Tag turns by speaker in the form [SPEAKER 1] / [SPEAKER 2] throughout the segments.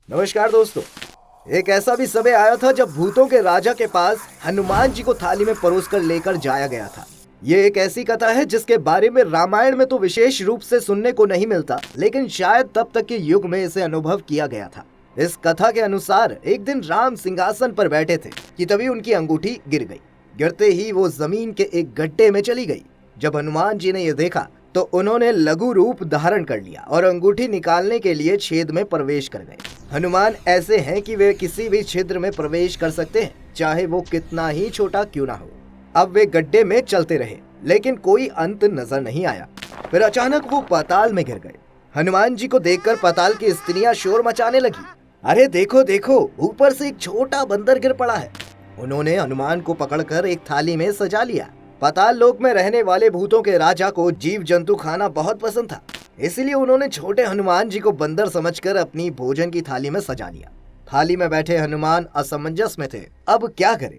[SPEAKER 1] नमस्कार दोस्तों। एक ऐसा भी समय आया था जब भूतों के राजा के पास हनुमान जी को थाली में परोस कर लेकर जाया गया था। ये एक ऐसी कथा है जिसके बारे में रामायण में तो विशेष रूप से सुनने को नहीं मिलता, लेकिन शायद तब तक के युग में इसे अनुभव किया गया था। इस कथा के अनुसार एक दिन राम सिंहासन पर बैठे थे कि तभी उनकी अंगूठी गिर गई। गिरते ही वो जमीन के एक गड्ढे में चली गई। जब हनुमान जी ने यह देखा तो उन्होंने लघु रूप धारण कर लिया और अंगूठी निकालने के लिए छेद में प्रवेश कर गए। हनुमान ऐसे हैं कि वे किसी भी छिद्र में प्रवेश कर सकते हैं, चाहे वो कितना ही छोटा क्यों ना हो। अब वे गड्ढे में चलते रहे, लेकिन कोई अंत नजर नहीं आया। फिर अचानक वो पाताल में गिर गए। हनुमान जी को देखकर पाताल की स्त्रियां शोर मचाने लगी, अरे देखो देखो, ऊपर से एक छोटा बंदर गिर पड़ा है। उन्होंने हनुमान को पकड़कर एक थाली में सजा लिया। पाताल लोक में रहने वाले भूतों के राजा को जीव जंतु खाना बहुत पसंद था, इसलिए उन्होंने छोटे हनुमान जी को बंदर समझकर अपनी भोजन की थाली में सजा लिया। थाली में बैठे हनुमान असमंजस में थे, अब क्या करें।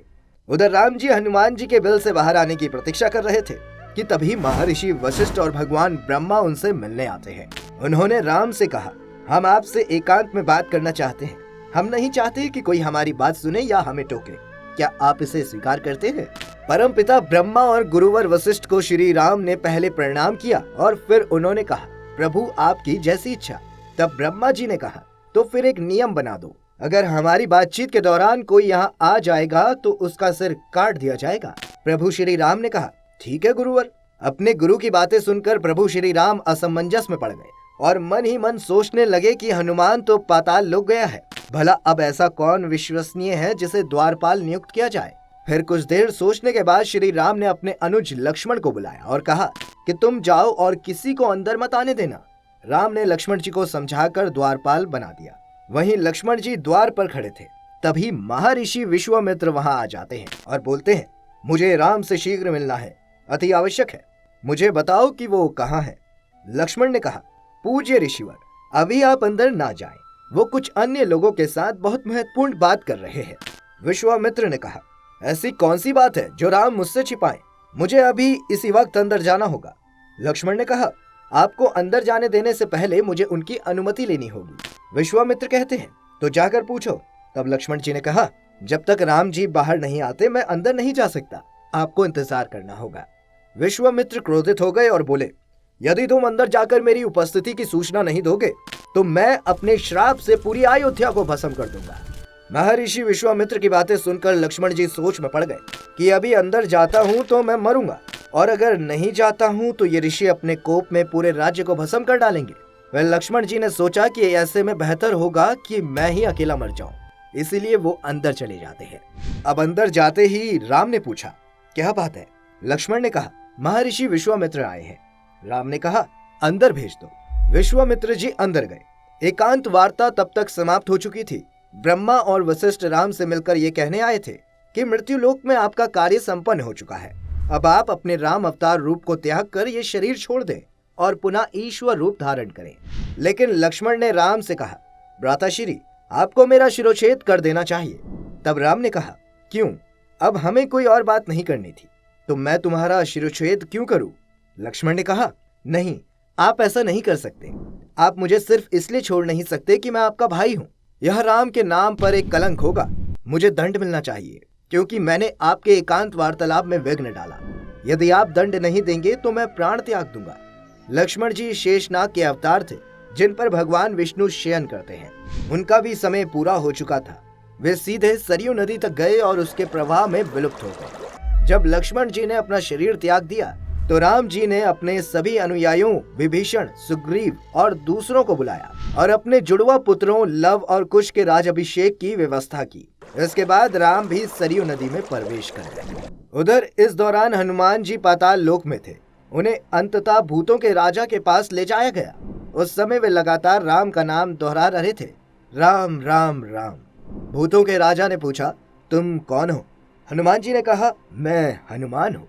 [SPEAKER 1] उधर राम जी हनुमान जी के बिल से बाहर आने की प्रतीक्षा कर रहे थे कि तभी महर्षि वशिष्ठ और भगवान ब्रह्मा उनसे मिलने आते हैं। उन्होंने राम से कहा, हम आपसे एकांत में बात करना चाहते हैं। हम नहीं चाहते कि कोई हमारी बात सुने या हमें टोके। क्या आप इसे स्वीकार करते हैं? परमपिता ब्रह्मा और गुरुवर वशिष्ठ को श्री राम ने पहले प्रणाम किया और फिर उन्होंने कहा, प्रभु आपकी जैसी इच्छा। तब ब्रह्मा जी ने कहा, तो फिर एक नियम बना दो, अगर हमारी बातचीत के दौरान कोई यहाँ आ जाएगा तो उसका सिर काट दिया जाएगा। प्रभु श्री राम ने कहा, ठीक है गुरुवर। अपने गुरु की बातें सुनकर प्रभु श्री राम असमंजस में पड़ गए और मन ही मन सोचने लगे कि हनुमान तो पाताल लोक गया है, भला अब ऐसा कौन विश्वसनीय है जिसे द्वारपाल नियुक्त किया जाए। फिर कुछ देर सोचने के बाद श्री राम ने अपने अनुज लक्ष्मण को बुलाया और कहा कि तुम जाओ और किसी को अंदर मत आने देना। राम ने लक्ष्मण जी को समझाकर द्वारपाल बना दिया। वहीं लक्ष्मण जी द्वार पर खड़े थे। तभी महर्षि विश्वामित्र वहां आ जाते हैं और बोलते हैं, मुझे राम से शीघ्र मिलना है, अति आवश्यक है। मुझे बताओ कि वो कहाँ है। लक्ष्मण ने कहा, पूज्य ऋषिवर, अभी आप अंदर ना जाएं, वो कुछ अन्य लोगों के साथ बहुत महत्वपूर्ण बात कर रहे हैं। विश्वामित्र ने कहा, ऐसी कौन सी बात है जो राम मुझसे छिपाएं? मुझे अभी इसी वक्त अंदर जाना होगा। लक्ष्मण ने कहा, आपको अंदर जाने देने से पहले मुझे उनकी अनुमति लेनी होगी। विश्वामित्र कहते हैं, तो जाकर पूछो। तब लक्ष्मण जी ने कहा, जब तक राम जी बाहर नहीं आते मैं अंदर नहीं जा सकता, आपको इंतजार करना होगा। विश्वामित्र क्रोधित हो गए और बोले, यदि तुम अंदर जाकर मेरी उपस्थिति की सूचना नहीं दोगे तो मैं अपने श्राप से पूरी अयोध्या को भस्म कर दूंगा। महर्षि विश्वामित्र की बातें सुनकर लक्ष्मण जी सोच में पड़ गए कि अभी अंदर जाता हूँ तो मैं मरूंगा, और अगर नहीं जाता हूँ तो ये ऋषि अपने कोप में पूरे राज्य को भस्म कर डालेंगे। वह लक्ष्मण जी ने सोचा कि ऐसे में बेहतर होगा कि मैं ही अकेला मर जाऊं, इसीलिए वो अंदर चले जाते हैं। अब अंदर जाते ही राम ने पूछा, क्या बात है? लक्ष्मण ने कहा, महर्षि विश्वामित्र आए हैं। राम ने कहा, अंदर भेज दो। विश्वामित्र जी अंदर गए। एकांत वार्ता तब तक समाप्त हो चुकी थी। ब्रह्मा और वशिष्ठ राम से मिलकर ये कहने आए थे कि मृत्यु लोक में आपका कार्य संपन्न हो चुका है। अब आप अपने राम अवतार रूप को त्याग कर ये शरीर छोड़ दें और पुनः ईश्वर रूप धारण करें। लेकिन लक्ष्मण ने राम से कहा, भ्राताश्री, आपको मेरा शिरोच्छेद कर देना चाहिए। तब राम ने कहा, क्यों? अब हमें कोई और बात नहीं करनी थी, तो मैं तुम्हारा शिरोच्छेद क्यों करूं? लक्ष्मण ने कहा, नहीं, आप ऐसा नहीं कर सकते। आप मुझे सिर्फ इसलिए छोड़ नहीं सकते कि मैं आपका भाई हूँ। यह राम के नाम पर एक कलंक होगा। मुझे दंड मिलना चाहिए, क्योंकि मैंने आपके एकांत वार्तालाप में विघ्न डाला। यदि आप दंड नहीं देंगे तो मैं प्राण त्याग दूंगा। लक्ष्मण जी शेषनाग के अवतार थे, जिन पर भगवान विष्णु शयन करते हैं। उनका भी समय पूरा हो चुका था। वे सीधे सरयू नदी तक गए और उसके प्रवाह में विलुप्त हो गए। जब लक्ष्मण जी ने अपना शरीर त्याग दिया तो राम जी ने अपने सभी अनुयायियों विभीषण, सुग्रीव और दूसरों को बुलाया और अपने जुड़वा पुत्रों लव और कुश के राजाभिषेक की व्यवस्था की। इसके बाद राम भी सरयू नदी में प्रवेश कर गए। उधर इस दौरान हनुमान जी पाताल लोक में थे। उन्हें अंततः भूतों के राजा के पास ले जाया गया। उस समय वे लगातार राम का नाम दोहरा रहे थे, राम राम राम। भूतों के राजा ने पूछा, तुम कौन हो? हनुमान जी ने कहा, मैं हनुमान हूँ।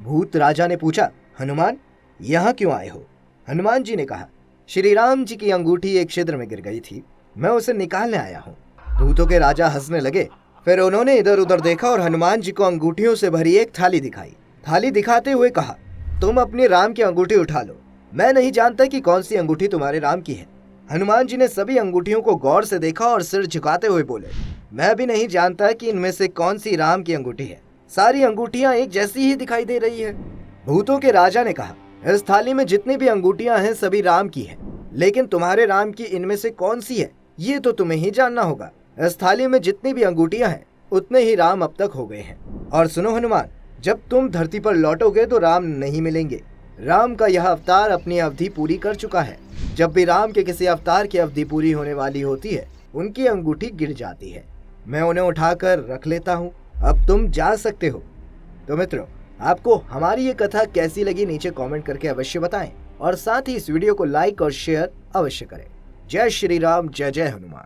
[SPEAKER 1] भूत राजा ने पूछा, हनुमान, यहाँ क्यों आए हो? हनुमान जी ने कहा, श्री राम जी की अंगूठी एक छिद्र में गिर गई थी, मैं उसे निकालने आया हूँ। भूतों के राजा हंसने लगे। फिर उन्होंने इधर उधर देखा और हनुमान जी को अंगूठियों से भरी एक थाली दिखाई। थाली दिखाते हुए कहा, तुम अपनी राम की अंगूठी उठा लो। मैं नहीं जानता कि कौन सी अंगूठी तुम्हारे राम की है, हनुमान जी ने सभी अंगूठियों को गौर से देखा और सिर झुकाते हुए बोले, मैं भी नहीं जानता कि इनमें से कौन सी राम की अंगूठी है। सारी अंगूठियां एक जैसी ही दिखाई दे रही है। भूतों के राजा ने कहा, इस थाली में जितनी भी अंगूठियां हैं सभी राम की है, लेकिन तुम्हारे राम की इनमें से कौन सी है ये तो तुम्हें ही जानना होगा। इस थाली में जितनी भी अंगूठियां हैं उतने ही राम अब तक हो गए हैं। और सुनो हनुमान, जब तुम धरती पर लौटोगे तो राम नहीं मिलेंगे। राम का यह अवतार अपनी अवधि पूरी कर चुका है। जब भी राम के किसी अवतार की अवधि पूरी होने वाली होती है उनकी अंगूठी गिर जाती है। मैं उन्हें उठाकर रख लेता हूँ। अब तुम जा सकते हो। तो मित्रों, आपको हमारी ये कथा कैसी लगी नीचे कमेंट करके अवश्य बताएं और साथ ही इस वीडियो को लाइक और शेयर अवश्य करें। जय श्री राम, जय जय हनुमान।